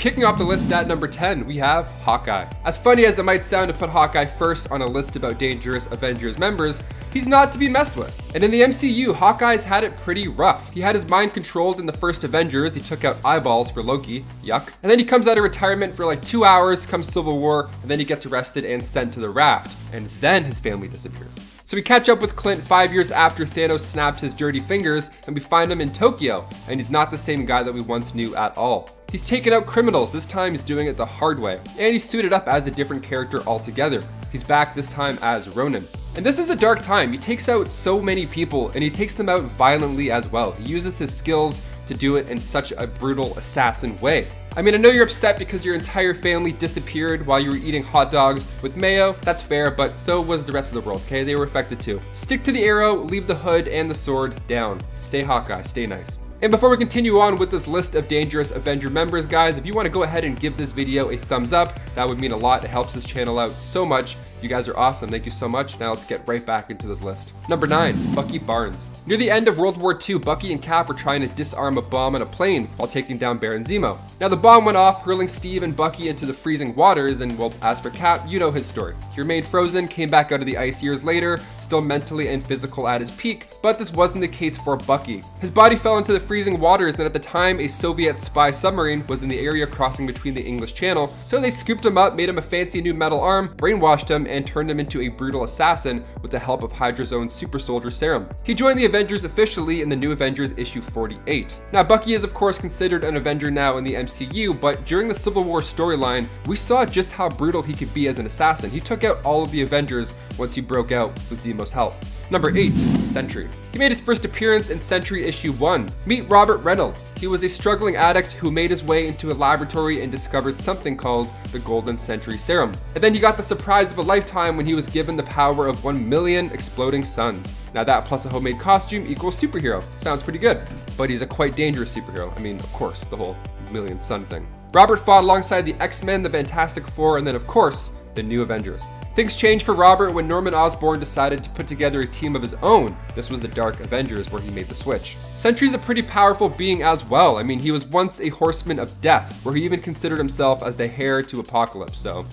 Kicking off the list at number 10, we have Hawkeye. As funny as it might sound to put Hawkeye first on a list about dangerous Avengers members, he's not to be messed with. And in the MCU, Hawkeye's had it pretty rough. He had his mind controlled in the first Avengers, he took out eyeballs for Loki, yuck. And then he comes out of retirement for like 2 hours, comes Civil War, and then he gets arrested and sent to the raft. And then his family disappears. So we catch up with Clint 5 years after Thanos snapped his dirty fingers, and we find him in Tokyo, and he's not the same guy that we once knew at all. He's taken out criminals, this time he's doing it the hard way, and he's suited up as a different character altogether. He's back this time as Ronin. And this is a dark time. He takes out so many people, and he takes them out violently as well. He uses his skills to do it in such a brutal assassin way. I mean, I know you're upset because your entire family disappeared while you were eating hot dogs with mayo. That's fair, but so was the rest of the world, okay? They were affected too. Stick to the arrow, leave the hood and the sword down. Stay Hawkeye, stay nice. And before we continue on with this list of dangerous Avenger members, guys, if you want to go ahead and give this video a thumbs up, that would mean a lot. It helps this channel out so much. You guys are awesome. Thank you so much. Now let's get right back into this list. Number 9, Bucky Barnes. Near the end of World War II, Bucky and Cap were trying to disarm a bomb on a plane while taking down Baron Zemo. Now the bomb went off, hurling Steve and Bucky into the freezing waters, and well, as for Cap, you know his story. He remained frozen, came back out of the ice years later, still mentally and physical at his peak, but this wasn't the case for Bucky. His body fell into the freezing waters, and at the time, a Soviet spy submarine was in the area crossing between the English Channel, so they scooped him up, made him a fancy new metal arm, brainwashed him, and turned him into a brutal assassin with the help of Hydra's own super soldier serum. He joined the Avengers officially in the New Avengers issue 48. Now Bucky is of course considered an Avenger now in the MCU, but during the Civil War storyline, we saw just how brutal he could be as an assassin. He took out all of the Avengers once he broke out with Zemo's help. Number 8, Sentry. He made his first appearance in Sentry issue 1. Meet Robert Reynolds. He was a struggling addict who made his way into a laboratory and discovered something called the Golden Sentry Serum. And then he got the surprise of a lifetime when he was given the power of 1 million exploding suns. Now that plus a homemade costume equals superhero. Sounds pretty good. But he's a quite dangerous superhero. I mean, of course, the whole million sun thing. Robert fought alongside the X-Men, the Fantastic Four, and then of course, the New Avengers. Things changed for Robert when Norman Osborn decided to put together a team of his own. This was the Dark Avengers where he made the switch. Sentry's a pretty powerful being as well. I mean, he was once a horseman of death, where he even considered himself as the heir to Apocalypse, so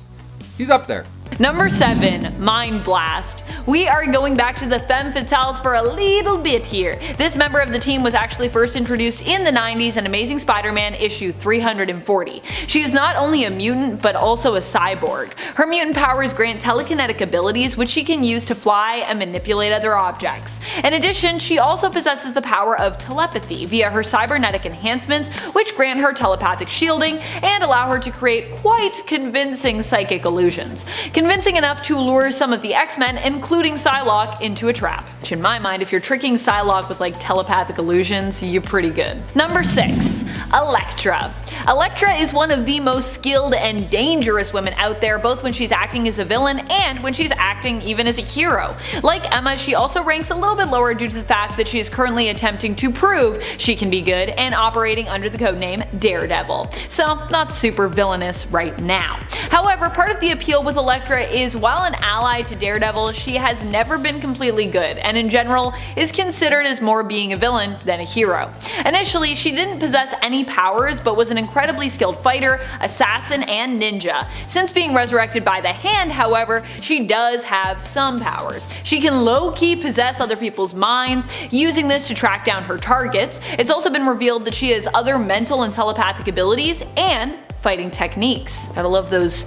he's up there. Number 7, Mind Blast. We are going back to the femme fatales for a little bit here. This member of the team was actually first introduced in the 90s in Amazing Spider-Man issue 340. She is not only a mutant, but also a cyborg. Her mutant powers grant telekinetic abilities which she can use to fly and manipulate other objects. In addition, she also possesses the power of telepathy via her cybernetic enhancements, which grant her telepathic shielding and allow her to create quite convincing psychic illusions. Convincing enough to lure some of the X-Men, including Psylocke, into a trap. Which in my mind, if you're tricking Psylocke with like telepathic illusions, you're pretty good. Number 6, Elektra. Elektra is one of the most skilled and dangerous women out there, both when she's acting as a villain and when she's acting even as a hero. Like Emma, she also ranks a little bit lower due to the fact that she is currently attempting to prove she can be good and operating under the codename Daredevil. So not super villainous right now. However, part of the appeal with Elektra is while an ally to Daredevil, she has never been completely good and in general is considered as more being a villain than a hero. Initially, she didn't possess any powers but was an incredibly skilled fighter, assassin, and ninja. Since being resurrected by the Hand, however, she does have some powers. She can low-key possess other people's minds, using this to track down her targets. It's also been revealed that she has other mental and telepathic abilities and fighting techniques. Gotta love those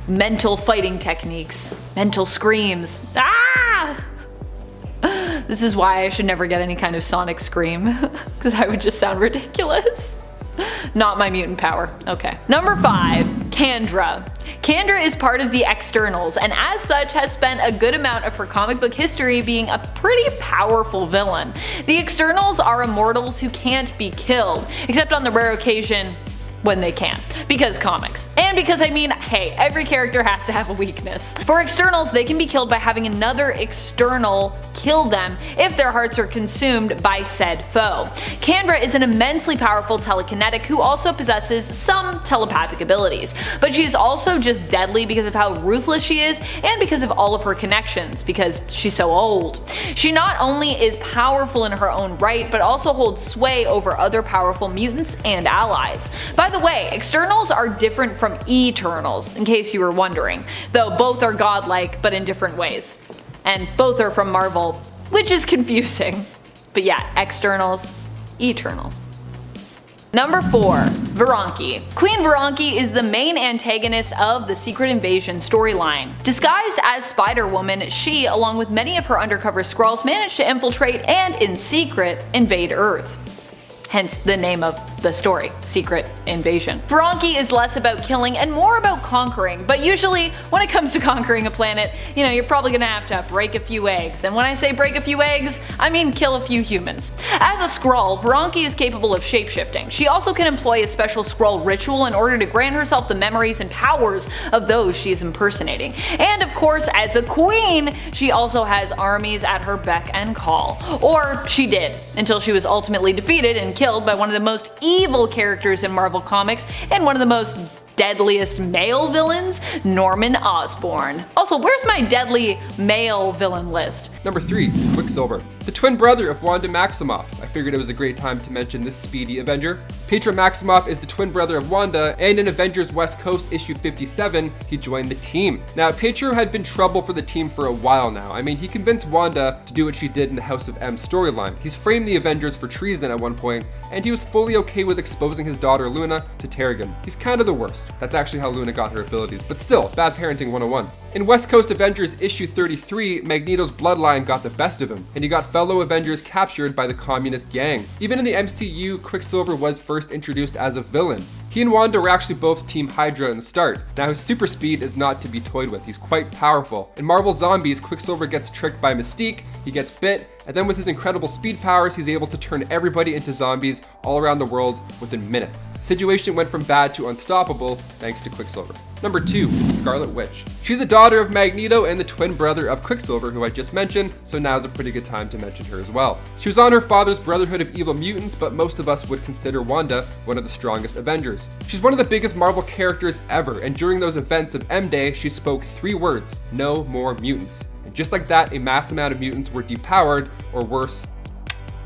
mental fighting techniques. Mental screams. Ah! This is why I should never get any kind of sonic scream, because I would just sound ridiculous. Not my mutant power. Okay. Number 5, CANDRA. CANDRA is part of the Externals, and as such has spent a good amount of her comic book history being a pretty powerful villain. The Externals are immortals who can't be killed, except on the rare occasion when they can. Because comics. And because I mean, hey, every character has to have a weakness. For Externals, they can be killed by having another external kill them if their hearts are consumed by said foe. CANDRA is an immensely powerful telekinetic who also possesses some telepathic abilities, but she is also just deadly because of how ruthless she is and because of all of her connections, because she's so old. She not only is powerful in her own right, but also holds sway over other powerful mutants and allies. By By the way, externals are different from eternals, in case you were wondering, though both are godlike but in different ways. And both are from Marvel, which is confusing. But yeah, externals, eternals. Number 4. Veranki. Queen Veranki is the main antagonist of the Secret Invasion storyline. Disguised as Spider-Woman, she, along with many of her undercover Skrulls, managed to infiltrate and, in secret, invade Earth. Hence the name of the story, Secret Invasion. Veranki is less about killing and more about conquering, but usually when it comes to conquering a planet, you're probably gonna have to break a few eggs. And when I say break a few eggs, I mean kill a few humans. As a Skrull, Veranki is capable of shapeshifting. She also can employ a special Skrull ritual in order to grant herself the memories and powers of those she is impersonating. And of course, as a queen, she also has armies at her beck and call. Or she did, until she was ultimately defeated and killed by one of the most evil characters in Marvel Comics and one of the most deadliest male villains, Norman Osborn. Also, where's my deadly male villain list? Number 3. Quicksilver. The twin brother of Wanda Maximoff. I figured it was a great time to mention this speedy Avenger. Pietro Maximoff is the twin brother of Wanda, and in Avengers West Coast issue 57, he joined the team. Now, Pietro had been trouble for the team for a while now. I mean, he convinced Wanda to do what she did in the House of M storyline. He's framed the Avengers for treason at one point, and he was fully okay with exposing his daughter Luna to Terrigen. He's kind of the worst. That's actually how Luna got her abilities, but still, bad parenting 101. In West Coast Avengers issue 33, Magneto's bloodline got the best of him, and he got fellow Avengers captured by the communist gang. Even in the MCU, Quicksilver was first introduced as a villain. He and Wanda were actually both Team Hydra in the start. Now his super speed is not to be toyed with, he's quite powerful. In Marvel Zombies, Quicksilver gets tricked by Mystique, he gets bit, and then with his incredible speed powers, he's able to turn everybody into zombies all around the world within minutes. The situation went from bad to unstoppable thanks to Quicksilver. Number 2. Scarlet Witch. She's a daughter of Magneto and the twin brother of Quicksilver, who I just mentioned, so now's a pretty good time to mention her as well. She was on her father's Brotherhood of Evil Mutants, but most of us would consider Wanda one of the strongest Avengers. She's one of the biggest Marvel characters ever, and during those events of M-Day, she spoke 3 words: no more mutants. And just like that, a mass amount of mutants were depowered, or worse.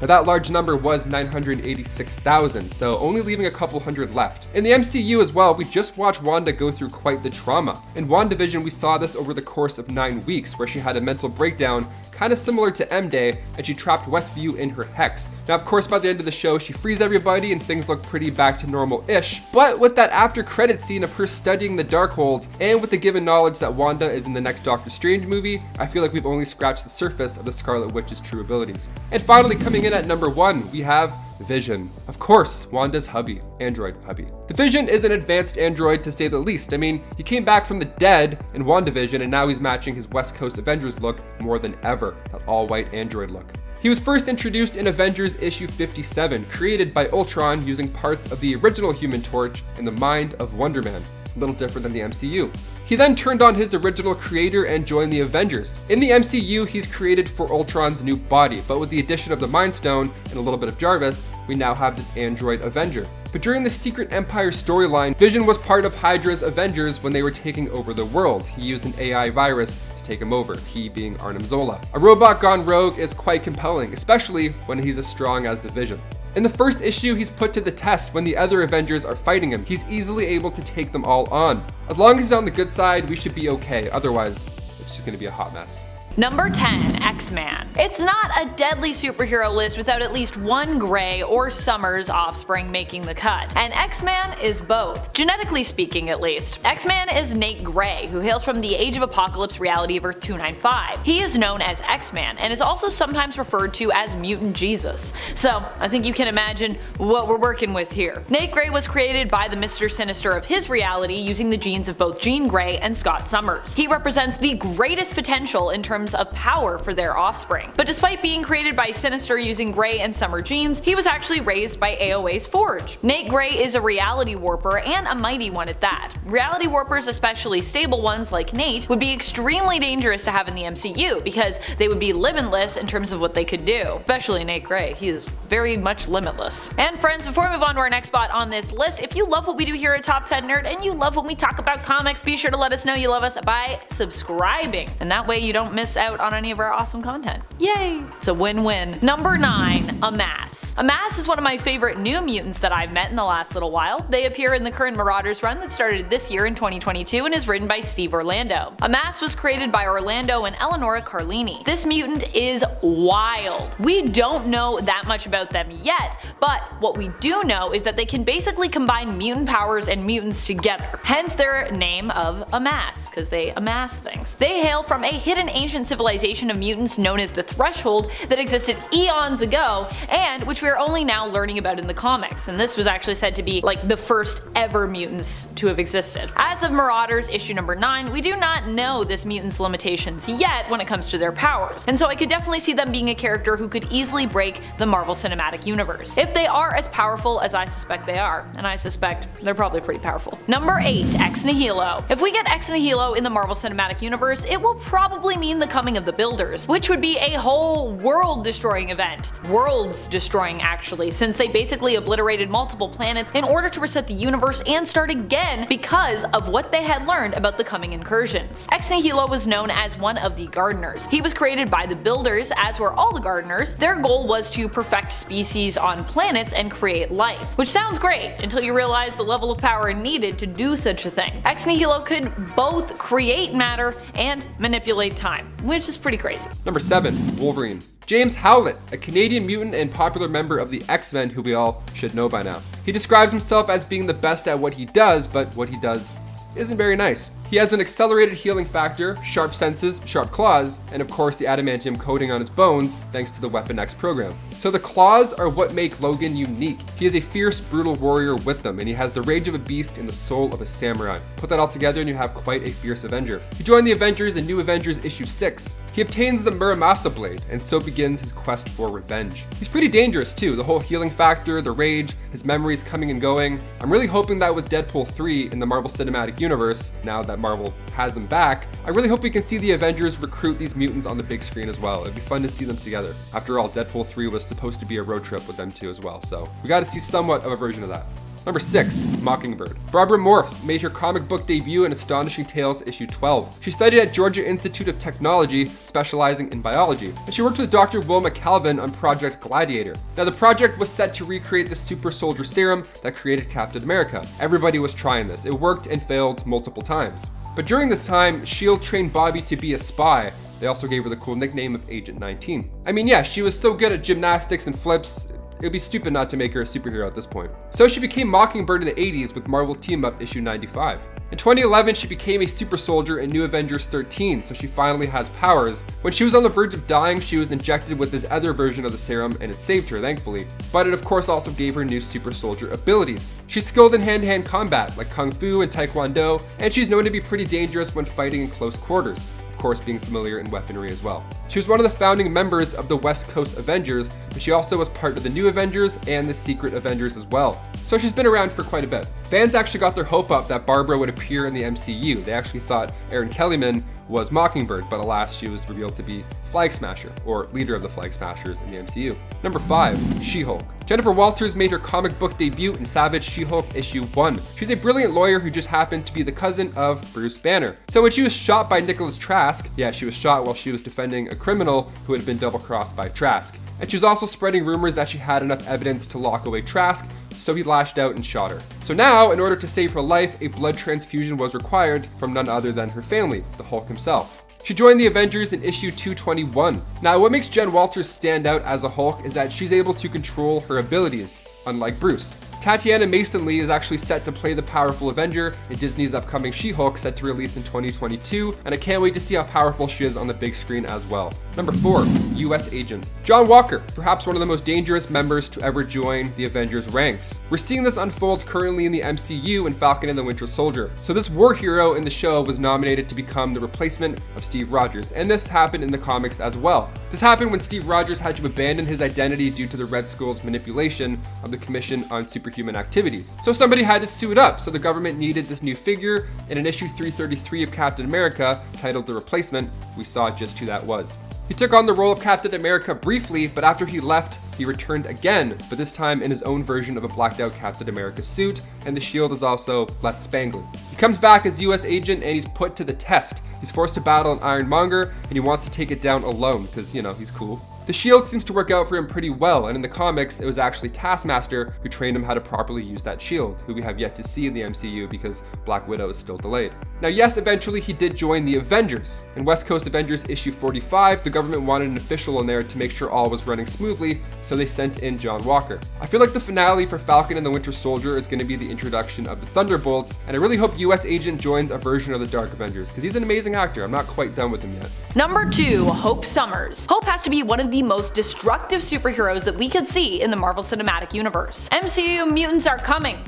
Now that large number was 986,000, so only leaving a couple hundred left. In the MCU as well, we just watched Wanda go through quite the trauma. In WandaVision, we saw this over the course of 9 weeks, where she had a mental breakdown kind of similar to M-Day, and she trapped Westview in her hex. Now, of course, by the end of the show, she frees everybody and things look pretty back to normal-ish, but with that after-credit scene of her studying the Darkhold, and with the given knowledge that Wanda is in the next Doctor Strange movie, I feel like we've only scratched the surface of the Scarlet Witch's true abilities. And finally, coming in at number 1, we have Vision. Of course, Wanda's hubby, android hubby. The Vision is an advanced android to say the least. I mean, he came back from the dead in WandaVision and now he's matching his West Coast Avengers look more than ever, that all-white android look. He was first introduced in Avengers issue 57, created by Ultron using parts of the original Human Torch and the mind of Wonder Man. A little different than the MCU. He then turned on his original creator and joined the Avengers. In the MCU, he's created for Ultron's new body, but with the addition of the Mind Stone and a little bit of Jarvis, we now have this android Avenger. But during the Secret Empire storyline, Vision was part of Hydra's Avengers when they were taking over the world. He used an AI virus to take him over, he being Arnim Zola. A robot gone rogue is quite compelling, especially when he's as strong as the Vision. In the first issue, he's put to the test when the other Avengers are fighting him. He's easily able to take them all on. As long as he's on the good side, we should be okay. Otherwise, it's just gonna be a hot mess. Number 10, X-Man. It's not a deadly superhero list without at least one Gray or Summers offspring making the cut, and X-Man is both, genetically speaking at least. X-Man is Nate Gray, who hails from the Age of Apocalypse reality of Earth 295. He is known as X-Man, and is also sometimes referred to as Mutant Jesus. So, I think you can imagine what we're working with here. Nate Gray was created by the Mr. Sinister of his reality using the genes of both Jean Grey and Scott Summers. He represents the greatest potential in terms of power for their offspring. But despite being created by Sinister using Grey and Summer genes, he was actually raised by AOA's Forge. Nate Gray is a reality warper, and a mighty one at that. Reality warpers, especially stable ones like Nate, would be extremely dangerous to have in the MCU because they would be limitless in terms of what they could do. Especially Nate Gray, he is very much limitless. And friends, before we move on to our next spot on this list, if you love what we do here at Top 10 Nerd and you love when we talk about comics, be sure to let us know you love us by subscribing. And that way you don't miss out on any of our awesome content. Yay! It's a win-win. Number 9, Amass. Amass is one of my favorite new mutants that I've met in the last little while. They appear in the current Marauders run that started this year in 2022 and is written by Steve Orlando. Amass was created by Orlando and Eleonora Carlini. This mutant is wild. We don't know that much about them yet, but what we do know is that they can basically combine mutant powers and mutants together. Hence their name of Amass, because they amass things. They hail from a hidden ancient civilization of mutants known as the Threshold that existed eons ago, and which we are only now learning about in the comics. And this was actually said to be like the first ever mutants to have existed. As of Marauders issue number 9, we do not know this mutant's limitations yet when it comes to their powers, and so I could definitely see them being a character who could easily break the Marvel Cinematic Universe. If they are as powerful as I suspect they are, and I suspect they're probably pretty powerful. Number 8, Ex Nihilo. If we get Ex Nihilo in the Marvel Cinematic Universe, it will probably mean the coming of the Builders, which would be a whole world-destroying event. Worlds-destroying actually, since they basically obliterated multiple planets in order to reset the universe and start again because of what they had learned about the coming incursions. Ex Nihilo was known as one of the Gardeners. He was created by the Builders, as were all the Gardeners. Their goal was to perfect species on planets and create life, which sounds great until you realize the level of power needed to do such a thing. Ex Nihilo could both create matter and manipulate time, which is pretty crazy. Number 7, Wolverine. James Howlett, a Canadian mutant and popular member of the X-Men who we all should know by now. He describes himself as being the best at what he does, but what he does isn't very nice. He has an accelerated healing factor, sharp senses, sharp claws, and of course the adamantium coating on his bones thanks to the Weapon X program. So the claws are what make Logan unique. He is a fierce, brutal warrior with them, and he has the rage of a beast and the soul of a samurai. Put that all together and you have quite a fierce Avenger. He joined the Avengers in New Avengers issue 6. He obtains the Muramasa blade, and so begins his quest for revenge. He's pretty dangerous too, the whole healing factor, the rage, his memories coming and going. I'm really hoping that with Deadpool 3 in the Marvel Cinematic Universe, now that Marvel has him back, I really hope we can see the Avengers recruit these mutants on the big screen as well. It'd be fun to see them together. After all, Deadpool 3 was supposed to be a road trip with them too as well, so we gotta see somewhat of a version of that. Number 6, Mockingbird. Barbara Morse made her comic book debut in Astonishing Tales issue 12. She studied at Georgia Institute of Technology, specializing in biology, and she worked with Dr. Wilma Calvin on Project Gladiator. Now the project was set to recreate the super soldier serum that created Captain America. Everybody was trying this. It worked and failed multiple times. But during this time, S.H.I.E.L.D. trained Bobby to be a spy. They also gave her the cool nickname of Agent 19. I mean, yeah, she was so good at gymnastics and flips, it would be stupid not to make her a superhero at this point. So she became Mockingbird in the 80s with Marvel Team Up issue 95. In 2011, she became a super soldier in New Avengers 13, so she finally has powers. When she was on the verge of dying, she was injected with this other version of the serum, and it saved her, thankfully. But it of course also gave her new super soldier abilities. She's skilled in hand-to-hand combat, like Kung Fu and Taekwondo, and she's known to be pretty dangerous when fighting in close quarters. Of course, being familiar in weaponry as well. She was one of the founding members of the West Coast Avengers, but she also was part of the New Avengers and the Secret Avengers as well. So she's been around for quite a bit. Fans actually got their hope up that Barbara would appear in the MCU. They actually thought Erin Kellyman was Mockingbird, but alas, she was revealed to be Flag Smasher, or leader of the Flag Smashers in the MCU. Number 5, She-Hulk. Jennifer Walters made her comic book debut in Savage She-Hulk issue 1. She's a brilliant lawyer who just happened to be the cousin of Bruce Banner. So when she was shot by Nicholas Trask, yeah, she was shot while she was defending a criminal who had been double-crossed by Trask. And she was also spreading rumors that she had enough evidence to lock away Trask, so he lashed out and shot her. So now, in order to save her life, a blood transfusion was required from none other than her family, the Hulk himself. She joined the Avengers in issue 221. Now, what makes Jen Walters stand out as a Hulk is that she's able to control her abilities, unlike Bruce. Tatiana Mason Lee is actually set to play the powerful Avenger in Disney's upcoming She-Hulk, set to release in 2022, and I can't wait to see how powerful she is on the big screen as well. Number 4, US Agent. John Walker, perhaps one of the most dangerous members to ever join the Avengers ranks. We're seeing this unfold currently in the MCU in Falcon and the Winter Soldier. So this war hero in the show was nominated to become the replacement of Steve Rogers, and this happened in the comics as well. This happened when Steve Rogers had to abandon his identity due to the Red Skull's manipulation of the Commission on Superhuman Activities. So somebody had to suit up, so the government needed this new figure, and in issue 333 of Captain America, titled The Replacement, we saw just who that was. He took on the role of Captain America briefly, but after he left, he returned again, but this time in his own version of a blacked out Captain America suit, and the shield is also less spangly. He comes back as US agent and he's put to the test. He's forced to battle an Ironmonger and he wants to take it down alone because, you know, he's cool. The shield seems to work out for him pretty well, and in the comics, it was actually Taskmaster who trained him how to properly use that shield, who we have yet to see in the MCU because Black Widow is still delayed. Now yes, eventually he did join the Avengers. In West Coast Avengers issue 45, the government wanted an official in there to make sure all was running smoothly, so they sent in John Walker. I feel like the finale for Falcon and the Winter Soldier is going to be the introduction of the Thunderbolts, and I really hope US Agent joins a version of the Dark Avengers, because he's an amazing actor. I'm not quite done with him yet. Number 2, Hope Summers. Hope has to be one of the most destructive superheroes that we could see in the Marvel Cinematic Universe. MCU mutants are coming.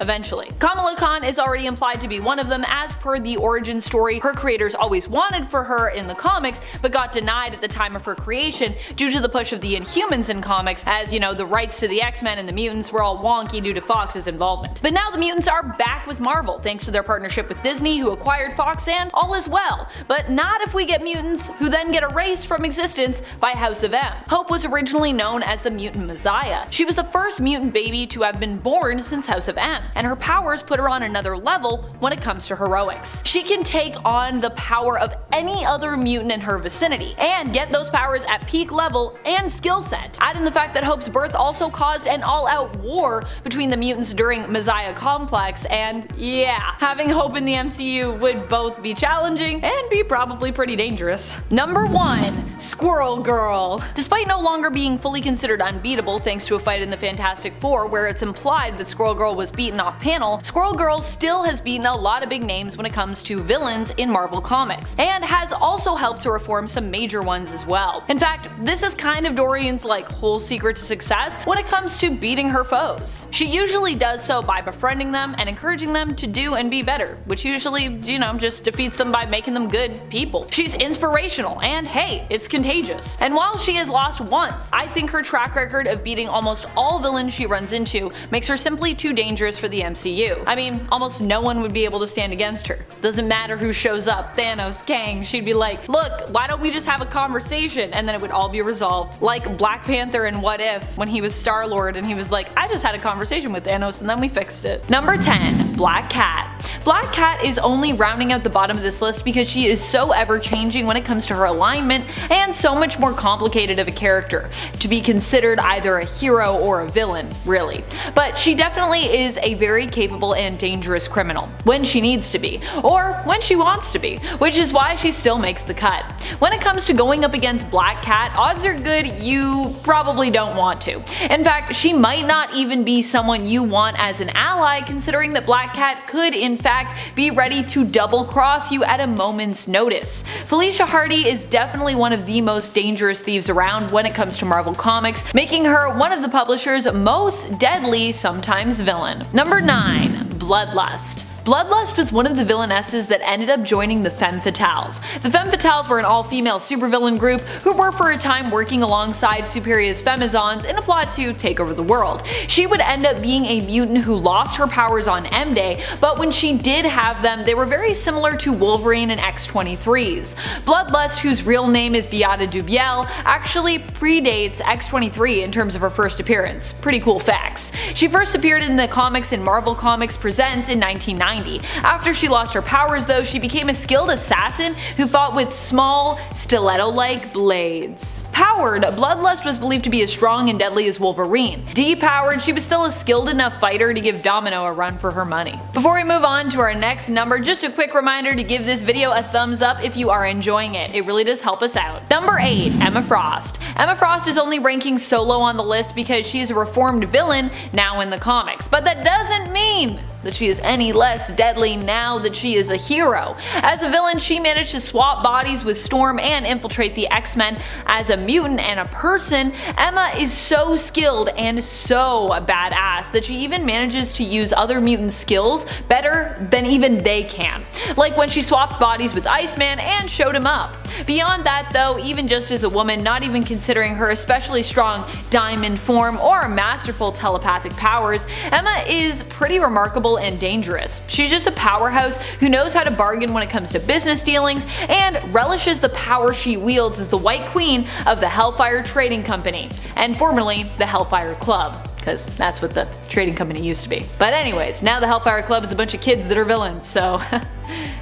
Eventually. Kamala Khan is already implied to be one of them as per the origin story her creators always wanted for her in the comics, but got denied at the time of her creation due to the push of the Inhumans in comics, as you know, the rights to the X-Men and the mutants were all wonky due to Fox's involvement. But now the mutants are back with Marvel thanks to their partnership with Disney, who acquired Fox, and all is well. But not if we get mutants who then get erased from existence by House of M. Hope was originally known as the Mutant Messiah. She was the first mutant baby to have been born since House of M, and her powers put her on another level when it comes to heroics. She can take on the power of any other mutant in her vicinity, and get those powers at peak level and skill set. Add in the fact that Hope's birth also caused an all-out war between the mutants during Messiah Complex, and yeah, having Hope in the MCU would both be challenging and be probably pretty dangerous. Number 1, Squirrel Girl. Despite no longer being fully considered unbeatable thanks to a fight in the Fantastic Four where it's implied that Squirrel Girl was beaten off panel, Squirrel Girl still has beaten a lot of big names when it comes to villains in Marvel Comics, and has also helped to reform some major ones as well. In fact, this is kind of Dorian's whole secret to success when it comes to beating her foes. She usually does so by befriending them and encouraging them to do and be better, which usually, just defeats them by making them good people. She's inspirational, and hey, it's contagious. And while she has lost once, I think her track record of beating almost all villains she runs into makes her simply too dangerous for the MCU. I mean, almost no one would be able to stand against her. Doesn't matter who shows up, Thanos, Kang, she'd be like, look, why don't we just have a conversation, and then it would all be resolved. Like Black Panther in What If, when he was Star-Lord and he was like, I just had a conversation with Thanos and then we fixed it. Number 10, Black Cat. Black Cat is only rounding out the bottom of this list because she is so ever-changing when it comes to her alignment, and so much more complicated of a character to be considered either a hero or a villain, really. But she definitely is a very capable and dangerous criminal, when she needs to be, or when she wants to be, which is why she still makes the cut. When it comes to going up against Black Cat, odds are good you probably don't want to. In fact, she might not even be someone you want as an ally, considering that Black Cat could in fact be ready to double cross you at a moment's notice. Felicia Hardy is definitely one of the most dangerous thieves around when it comes to Marvel Comics, making her one of the publisher's most deadly, sometimes villain. Number 9, Bloodlust. Bloodlust was one of the villainesses that ended up joining the Femme Fatales. The Femme Fatales were an all-female supervillain group who were for a time working alongside Superia's Femizons in a plot to take over the world. She would end up being a mutant who lost her powers on M-Day, but when she did have them, they were very similar to Wolverine and X-23's. Bloodlust, whose real name is Beata Dubiel, actually predates X-23 in terms of her first appearance. Pretty cool facts. She first appeared in the comics in Marvel Comics Presents in 1990. After she lost her powers though, she became a skilled assassin who fought with small, stiletto-like blades. Powered, Bloodlust was believed to be as strong and deadly as Wolverine. Depowered, she was still a skilled enough fighter to give Domino a run for her money. Before we move on to our next number, just a quick reminder to give this video a thumbs up if you are enjoying it. It really does help us out. Number 8, Emma Frost. Emma Frost is only ranking solo on the list because she is a reformed villain now in the comics, but that doesn't mean that she is any less deadly now that she is a hero. As a villain, she managed to swap bodies with Storm and infiltrate the X-Men. As a mutant and a person, Emma is so skilled and so badass that she even manages to use other mutant skills better than even they can. Like when she swapped bodies with Iceman and showed him up. Beyond that though, even just as a woman, not even considering her especially strong diamond form or masterful telepathic powers, Emma is pretty remarkable and dangerous. She's just a powerhouse who knows how to bargain when it comes to business dealings and relishes the power she wields as the White Queen of the Hellfire Trading Company, and formerly the Hellfire Club, because that's what the trading company used to be. But anyways, now the Hellfire Club is a bunch of kids that are villains, so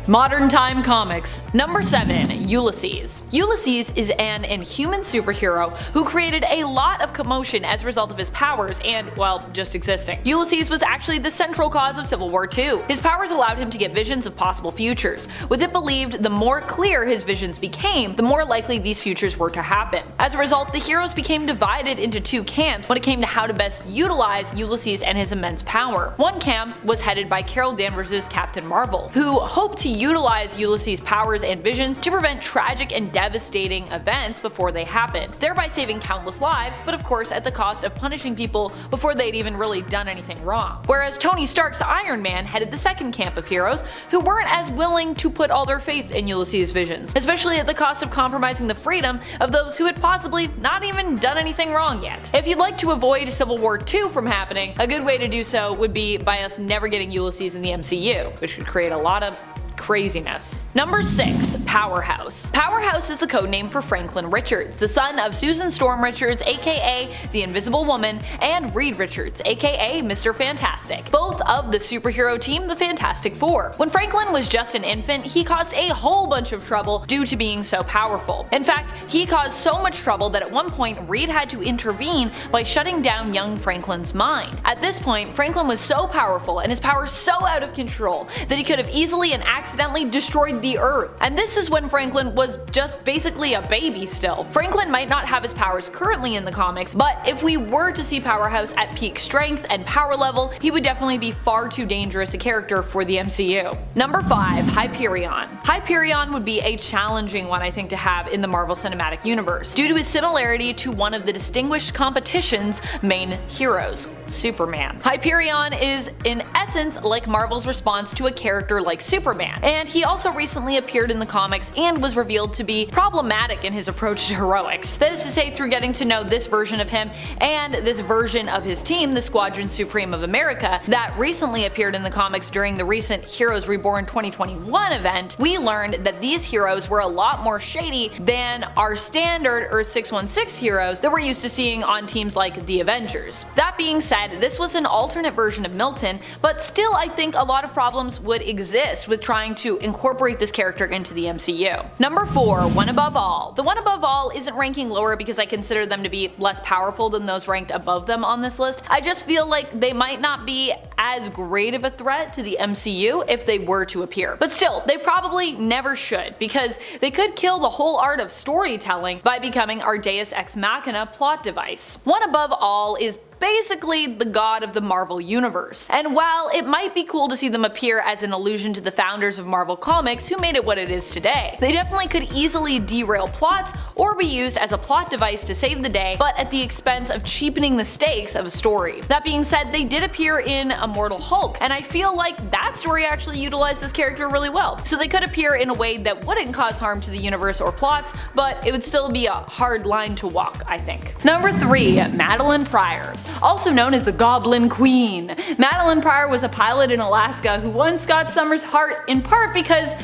modern time comics. Number 7. Ulysses. Ulysses is an inhuman superhero who created a lot of commotion as a result of his powers and, well, just existing. Ulysses was actually the central cause of Civil War II. His powers allowed him to get visions of possible futures, with it believed the more clear his visions became, the more likely these futures were to happen. As a result, the heroes became divided into two camps when it came to how to best utilize Ulysses and his immense power. One camp was headed by Carol Danvers' Captain Marvel, who hoped to utilize Ulysses' powers and visions to prevent tragic and devastating events before they happened, thereby saving countless lives, but of course at the cost of punishing people before they'd even really done anything wrong. Whereas Tony Stark's Iron Man headed the second camp of heroes who weren't as willing to put all their faith in Ulysses' visions, especially at the cost of compromising the freedom of those who had possibly not even done anything wrong yet. If you'd like to avoid Civil War II from happening, a good way to do so would be by us never getting Ulysses in the MCU, which could create a lot of craziness. Number 6. Powerhouse. Powerhouse is the codename for Franklin Richards, the son of Susan Storm Richards aka the Invisible Woman and Reed Richards aka Mr. Fantastic, both of the superhero team the Fantastic Four. When Franklin was just an infant, he caused a whole bunch of trouble due to being so powerful. In fact, he caused so much trouble that at one point Reed had to intervene by shutting down young Franklin's mind. At this point, Franklin was so powerful and his powers so out of control that he could have easily and accidentally destroyed the Earth. And this is when Franklin was just basically a baby still. Franklin might not have his powers currently in the comics, but if we were to see Powerhouse at peak strength and power level, he would definitely be far too dangerous a character for the MCU. Number 5. Hyperion. Hyperion would be a challenging one I think to have in the Marvel Cinematic Universe, due to his similarity to one of the distinguished competition's main heroes, Superman. Hyperion is in essence like Marvel's response to a character like Superman, and he also recently appeared in the comics and was revealed to be problematic in his approach to heroics. That is to say, through getting to know this version of him and this version of his team, the Squadron Supreme of America, that recently appeared in the comics during the recent Heroes Reborn 2021 event, we learned that these heroes were a lot more shady than our standard Earth 616 heroes that we're used to seeing on teams like the Avengers. That being said, this was an alternate version of Milton, but still I think a lot of problems would exist with trying to incorporate this character into the MCU. Number 4. One Above All. The One Above All isn't ranking lower because I consider them to be less powerful than those ranked above them on this list. I just feel like they might not be as great of a threat to the MCU if they were to appear. But still, they probably never should, because they could kill the whole art of storytelling by becoming our Deus Ex Machina plot device. One Above All is basically the god of the Marvel Universe, and while it might be cool to see them appear as an allusion to the founders of Marvel Comics who made it what it is today, they definitely could easily derail plots or be used as a plot device to save the day, but at the expense of cheapening the stakes of a story. That being said, they did appear in Immortal Hulk, and I feel like that story actually utilized this character really well. So they could appear in a way that wouldn't cause harm to the universe or plots, but it would still be a hard line to walk, I think. Number 3. Madelyne Pryor. Also known as the Goblin Queen. Madelyne Pryor was a pilot in Alaska who won Scott Summers' heart in part because,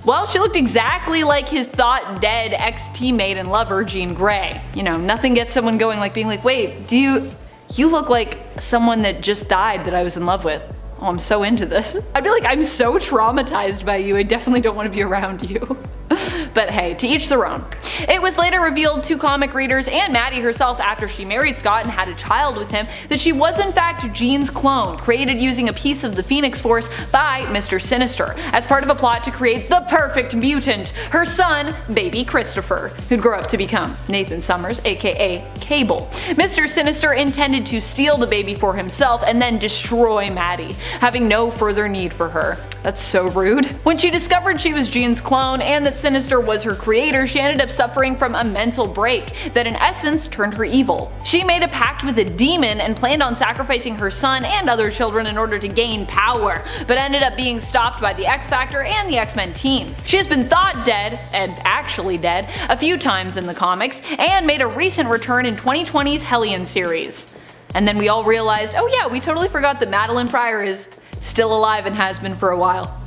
well, she looked exactly like his thought dead ex-teammate and lover Jean Grey. You know, nothing gets someone going like being like, wait, you look like someone that just died that I was in love with. Oh, I'm so into this. I'd be like, I'm so traumatized by you, I definitely don't want to be around you. But hey, to each their own. It was later revealed to comic readers and Maddie herself after she married Scott and had a child with him that she was in fact Jean's clone, created using a piece of the Phoenix Force by Mr. Sinister, as part of a plot to create the perfect mutant, her son, baby Christopher, who'd grow up to become Nathan Summers, aka Cable. Mr. Sinister intended to steal the baby for himself and then destroy Maddie, having no further need for her. That's so rude. When she discovered she was Jean's clone and that Sinister was her creator, she ended up suffering from a mental break that in essence turned her evil. She made a pact with a demon and planned on sacrificing her son and other children in order to gain power, but ended up being stopped by the X-Factor and the X-Men teams. She has been thought dead, and actually dead, a few times in the comics, and made a recent return in 2020's Hellion series. And then we all realized, oh yeah, we totally forgot that MADELYNE PRYOR is still alive and has been for a while.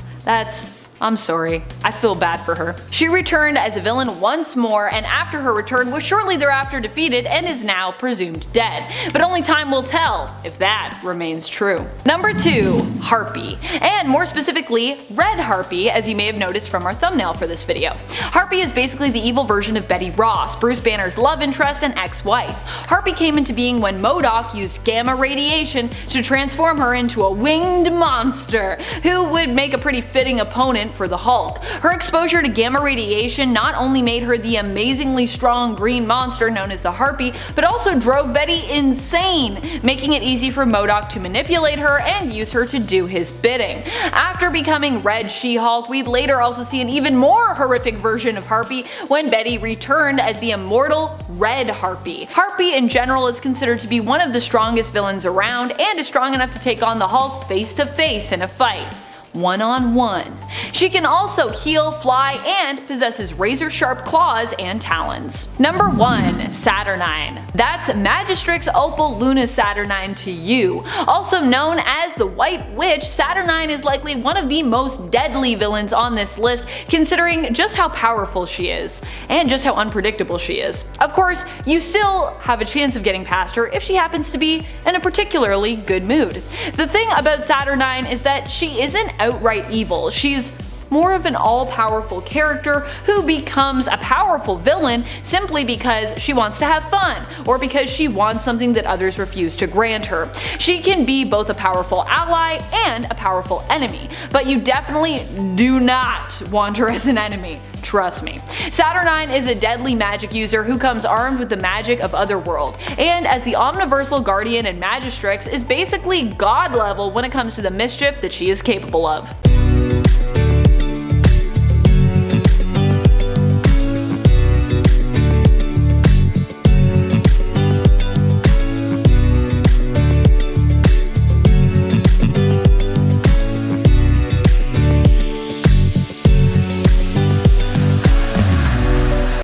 I'm sorry. I feel bad for her. She returned as a villain once more, and after her return was shortly thereafter defeated and is now presumed dead. But only time will tell if that remains true. Number 2. HARPY. And more specifically, Red HARPY, as you may have noticed from our thumbnail for this video. HARPY is basically the evil version of Betty Ross, Bruce Banner's love interest and ex-wife. HARPY came into being when MODOK used gamma radiation to transform her into a winged monster, who would make a pretty fitting opponent for the Hulk. Her exposure to gamma radiation not only made her the amazingly strong green monster known as the Harpy, but also drove Betty insane, making it easy for MODOK to manipulate her and use her to do his bidding. After becoming Red She-Hulk, we'd later also see an even more horrific version of Harpy when Betty returned as the immortal Red Harpy. Harpy in general is considered to be one of the strongest villains around and is strong enough to take on the Hulk face to face in a fight. One-on-one. She can also heal, fly, and possesses razor-sharp claws and talons. Number 1. Saturnine. That's Magistrix Opal Luna Saturnine to you. Also known as the White Witch, Saturnine is likely one of the most deadly villains on this list, considering just how powerful she is, and just how unpredictable she is. Of course, you still have a chance of getting past her if she happens to be in a particularly good mood. The thing about Saturnine is that she isn't outright evil. She's more of an all-powerful character who becomes a powerful villain simply because she wants to have fun, or because she wants something that others refuse to grant her. She can be both a powerful ally and a powerful enemy, but you definitely do not want her as an enemy. Trust me. Saturnine is a deadly magic user who comes armed with the magic of Otherworld, and as the Omniversal Guardian and Magistrix is basically god level when it comes to the mischief that she is capable of.